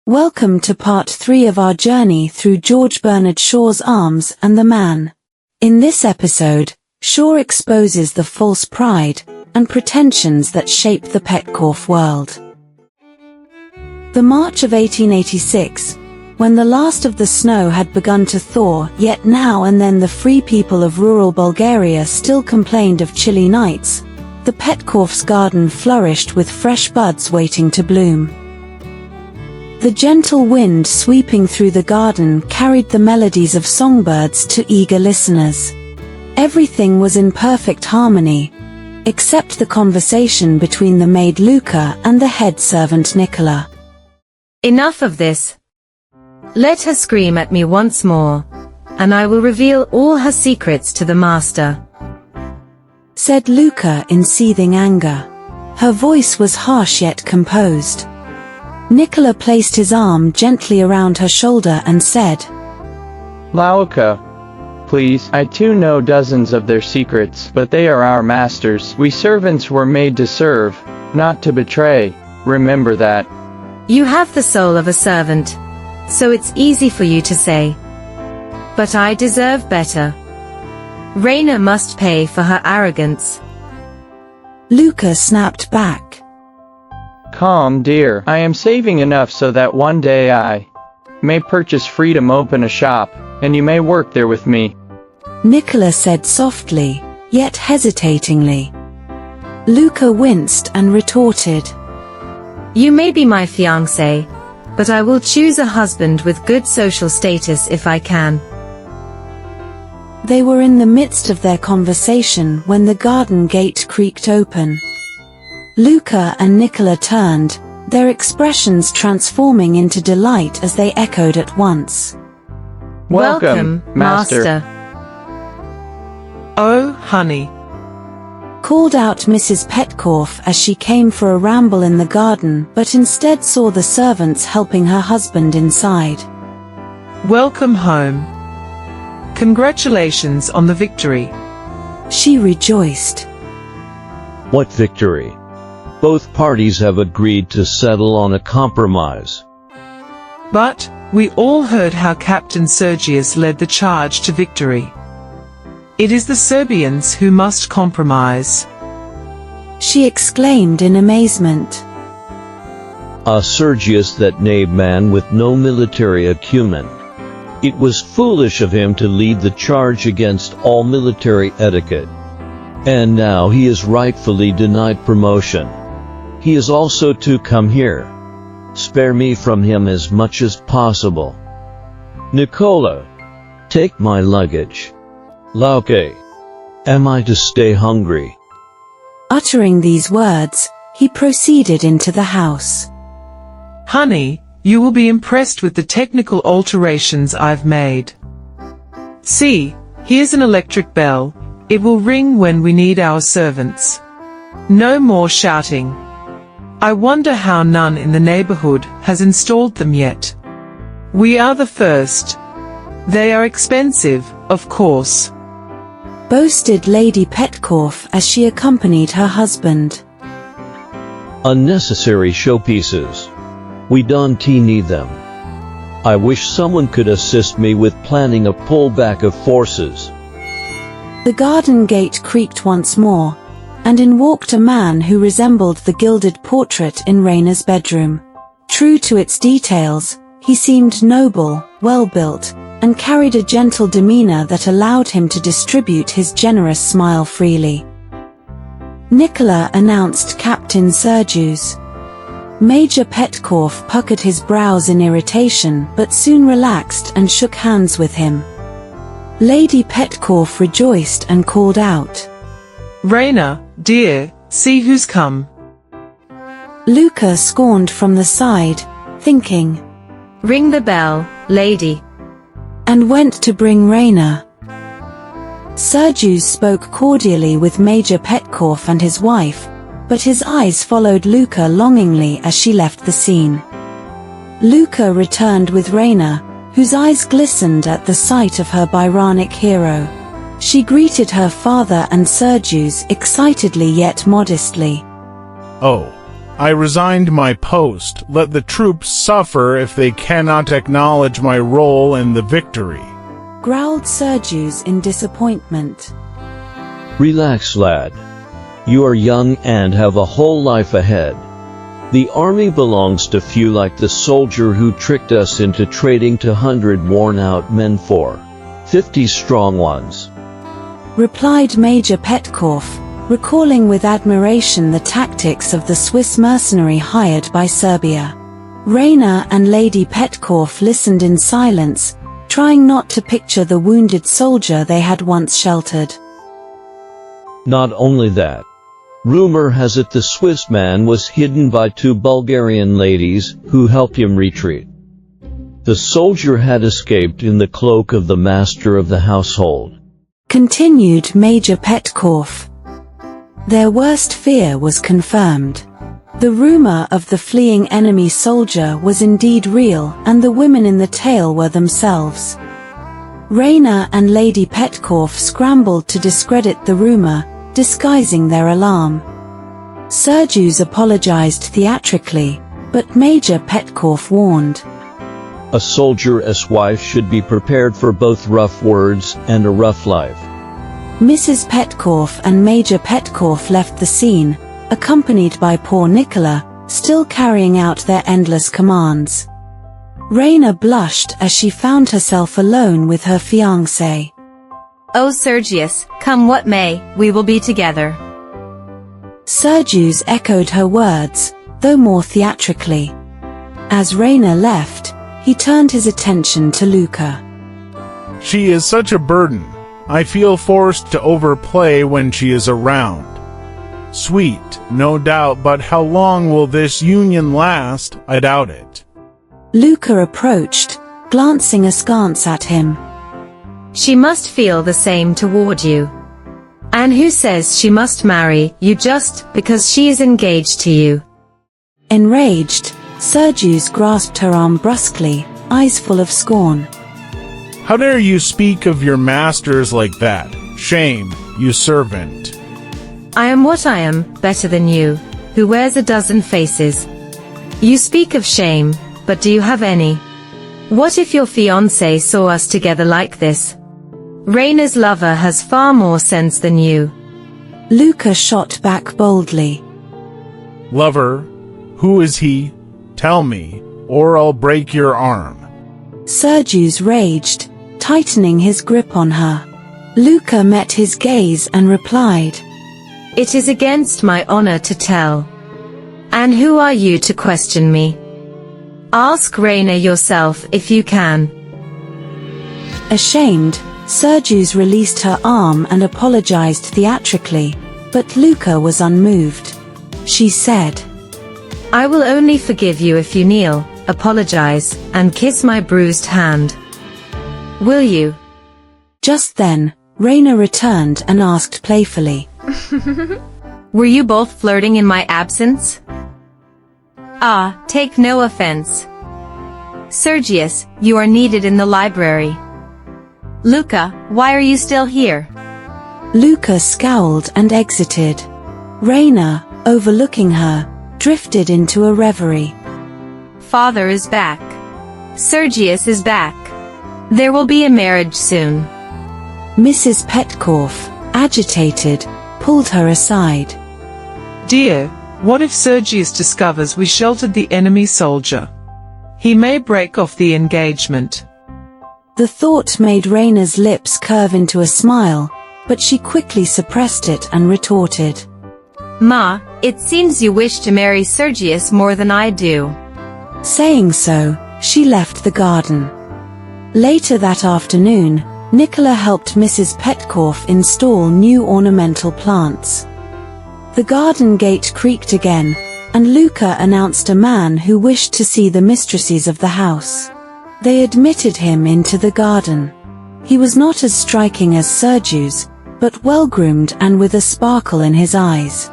Welcome to part 3 of our journey through George Bernard Shaw's Arms and the Man. In this episode, Shaw exposes the false pride and pretensions that shape the Petkoff world. The March of 1886, when the last of the snow had begun to thaw, yet now and then the free people of rural Bulgaria still complained of chilly nights, the Petkoff's garden flourished with fresh buds waiting to bloom. The gentle wind sweeping through the garden carried the melodies of songbirds to eager listeners. Everything was in perfect harmony, except the conversation between the maid Luca and the head servant Nicola. Enough of this. Let her scream at me once more, and I will reveal all her secrets to the master, said Luca in seething anger. Her voice was harsh yet composed. Nicola placed his arm gently around her shoulder and said, Lauka, please, I too know dozens of their secrets, but they are our masters. We servants were made to serve, not to betray. Remember that. You have the soul of a servant, so it's easy for you to say. But I deserve better. Raina must pay for her arrogance. Luca snapped back. Calm, dear. I am saving enough so that one day I may purchase freedom, open a shop, and you may work there with me. Nicola said softly, yet hesitatingly. Luca winced and retorted, You may be my fiancé, but I will choose a husband with good social status if I can. They were in the midst of their conversation when the garden gate creaked open. Luca and Nicola turned, their expressions transforming into delight as they echoed at once. Welcome, Master. Oh, honey, Called out Mrs. Petkoff as she came for a ramble in the garden, but instead saw the servants helping her husband inside. welcome home. Congratulations on the victory. She rejoiced. What victory? Both parties have agreed to settle on a compromise. But we all heard how Captain Sergius led the charge to victory. It is the Serbians who must compromise. She exclaimed in amazement. A Sergius, that knave man with no military acumen. It was foolish of him to lead the charge against all military etiquette. And now he is rightfully denied promotion. He is also to come here. Spare me from him as much as possible. Nicola, take my luggage. Lauke, am I to stay hungry? Uttering these words, he proceeded into the house. Honey, you will be impressed with the technical alterations I've made. See, here's an electric bell. It will ring when we need our servants. No more shouting. I wonder how none in the neighborhood has installed them yet. We are the first. They are expensive, of course, Boasted Lady Petkoff as she accompanied her husband. Unnecessary showpieces. We don't need them. I wish someone could assist me with planning a pullback of forces. The garden gate creaked once more, and in walked a man who resembled the gilded portrait in Raina's bedroom. True to its details, he seemed noble, well-built, and carried a gentle demeanor that allowed him to distribute his generous smile freely. Nicola announced Captain Sergius. Major Petkoff puckered his brows in irritation but soon relaxed and shook hands with him. Lady Petkoff rejoiced and called out, Raina, dear, see who's come. Luca scorned from the side, thinking, Ring the bell, lady. and went to bring Raina. Sergius spoke cordially with Major Petkoff and his wife, but his eyes followed Luca longingly as she left the scene. Luca returned with Raina, whose eyes glistened at the sight of her Byronic hero. She greeted her father and Sergius excitedly yet modestly. Oh, I resigned my post. Let the troops suffer if they cannot acknowledge my role in the victory. Growled Sergius in disappointment. Relax, lad. You are young and have a whole life ahead. The army belongs to few like the soldier who tricked us into trading to 100 worn-out men for 50 strong ones. Replied Major Petkoff, recalling with admiration the tactics of the Swiss mercenary hired by Serbia. Raina and Lady Petkoff listened in silence, trying not to picture the wounded soldier they had once sheltered. Not only that, rumor has it the Swiss man was hidden by 2 Bulgarian ladies who helped him retreat. The soldier had escaped in the cloak of the master of the household. Continued Major Petkoff. Their worst fear was confirmed. The rumor of the fleeing enemy soldier was indeed real, and the women in the tale were themselves. Raina and Lady Petkoff scrambled to discredit the rumor, disguising their alarm. Sergius apologized theatrically, but Major Petkoff warned. A soldier's wife should be prepared for both rough words and a rough life. Mrs. Petkoff and Major Petkoff left the scene, accompanied by poor Nicola, still carrying out their endless commands. Raina blushed as she found herself alone with her fiancé. Oh Sergius, come what may, we will be together. Sergius echoed her words, though more theatrically. As Raina left, he turned his attention to Luca. She is such a burden. I feel forced to overplay when she is around. Sweet, no doubt, but how long will this union last? I doubt it. Luca approached, glancing askance at him. She must feel the same toward you. And who says she must marry you just because she is engaged to you? Enraged, Sergius grasped her arm brusquely, eyes full of scorn. How dare you speak of your masters like that? Shame, you servant. I am what I am, better than you, who wears a dozen faces. You speak of shame, but do you have any? What if your fiancé saw us together like this? Raina's lover has far more sense than you. Luca shot back boldly. Lover? Who is he? Tell me, or I'll break your arm. Sergius raged, tightening his grip on her. Luca met his gaze and replied, It is against my honor to tell. And who are you to question me? Ask Raina yourself if you can. Ashamed, Sergius released her arm and apologized theatrically, but Luca was unmoved. She said, I will only forgive you if you kneel, apologize, and kiss my bruised hand. Will you? Just then, Raina returned and asked playfully, Were you both flirting in my absence? Ah, take no offense. Sergius, you are needed in the library. Luca, why are you still here? Luca scowled and exited. Raina, overlooking her, drifted into a reverie. Father is back. Sergius is back. There will be a marriage soon. Mrs. Petkoff, agitated, pulled her aside. Dear, what if Sergius discovers we sheltered the enemy soldier? He may break off the engagement. The thought made Raina's lips curve into a smile, but she quickly suppressed it and retorted. Ma, it seems you wish to marry Sergius more than I do. Saying so, she left the garden. Later that afternoon, Nicola helped Mrs. Petkoff install new ornamental plants. The garden gate creaked again, and Luca announced a man who wished to see the mistresses of the house. They admitted him into the garden. He was not as striking as Sergius, but well-groomed and with a sparkle in his eyes.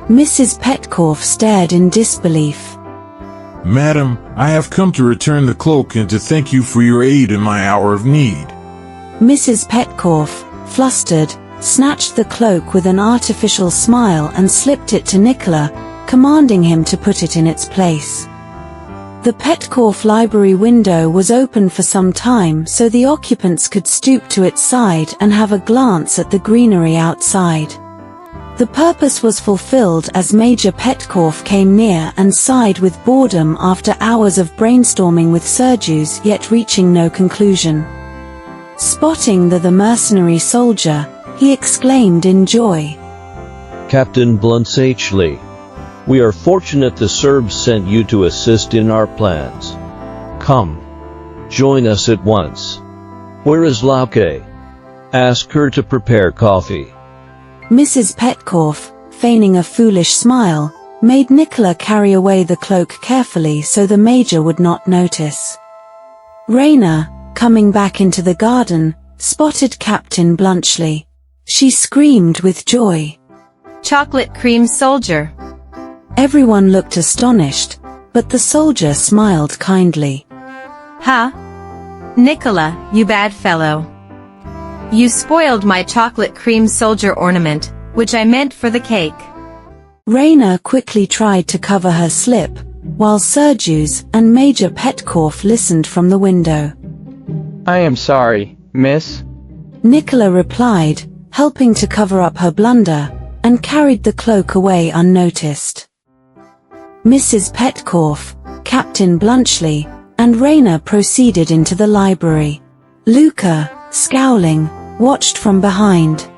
Mrs. Petkoff stared in disbelief. Madam, I have come to return the cloak and to thank you for your aid in my hour of need. Mrs. Petkoff, flustered, snatched the cloak with an artificial smile and slipped it to Nicola, commanding him to put it in its place. The Petkoff library window was open for some time so the occupants could stoop to its side and have a glance at the greenery outside. The purpose was fulfilled as Major Petkoff came near and sighed with boredom after hours of brainstorming with Sergius, yet reaching no conclusion. Spotting the mercenary soldier, he exclaimed in joy, Captain Bluntschli, we are fortunate the Serbs sent you to assist in our plans. Come, join us at once. Where is Lauke? Ask her to prepare coffee. Mrs. Petkoff, feigning a foolish smile, made Nicola carry away the cloak carefully so the Major would not notice. Raina, coming back into the garden, spotted Captain Bluntschli. She screamed with joy. Chocolate cream soldier. Everyone looked astonished, but the soldier smiled kindly. Ha! Nicola, you bad fellow. You spoiled my chocolate cream soldier ornament, which I meant for the cake. Raina quickly tried to cover her slip, while Sergius and Major Petkoff listened from the window. I am sorry, miss. Nicola replied, helping to cover up her blunder, and carried the cloak away unnoticed. Mrs. Petkoff, Captain Bluntschli, and Raina proceeded into the library. Luca, scowling, watched from behind.